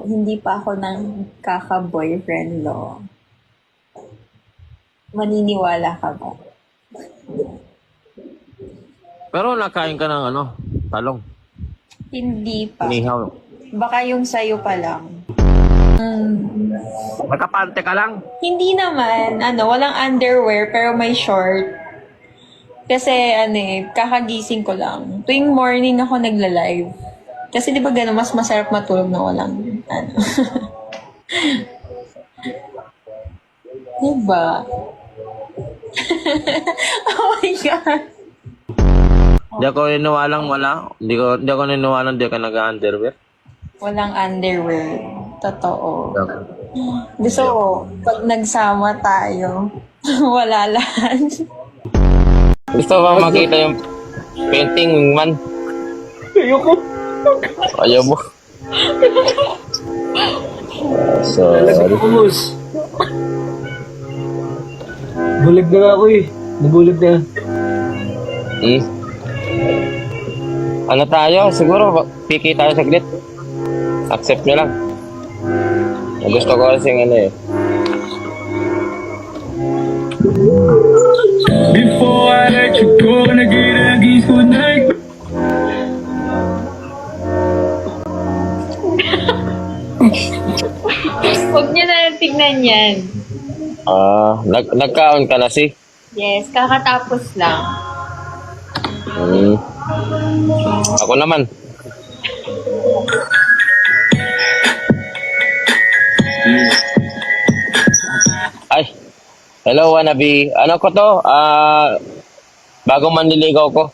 hindi pa ako ng kaka-boyfriend, lo. Maniniwala ka ba? Pero nakain ka ng talong. Hindi pa. Inihaw. Baka yung sayo pa lang. Magkapante ka lang. Hindi naman, walang underwear pero may short. Kasi kakagising ko lang. Tuwing morning ako nagla-live. Kasi di ba gano'n, mas masarap matulog na walang, Diba? Oh my God. Hindi ako niniwalang wala. Hindi ako niniwalang di ka nag-underwear. Walang underwear. Totoo. Gusto ko, pag nagsama tayo, wala lahat. Gusto ko bang makita yung painting man? Ayoko. Ayaw mo. Sorry. Pumus. Bulag na ako eh. Nabulag na. Ano tayo? Siguro, piki tayo saglit. Accept nyo lang. Gusto ko kasing Before I let you go, nag-iagis ko na Huwag niyo na lang tignan yan. Nagkaon ka na Yes, kakatapos lang. Ako naman. Ay, hello wannabe. Ano ko to? Bagong manliligaw ko.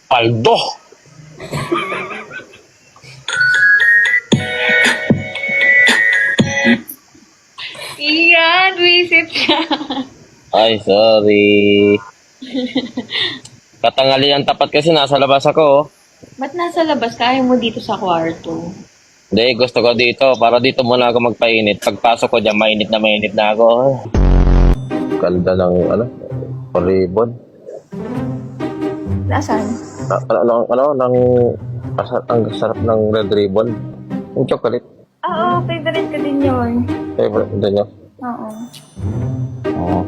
Paldo. Iyan, visit siya. Ay, sorry. Katanghalian tapat kasi nasa labas ako. Oh. Ba't nasa labas? Kaya mo dito sa kwarto. Hindi, gusto ko dito. Para dito muna ako magpainit. Pagpasok ko dyan, mainit na ako. Ganda ng, ribbon. Nasaan? Ang sarap ng red ribbon. Yung chocolate. Oo, favorite ko din yun. Favorite din niya. Oo. Oo.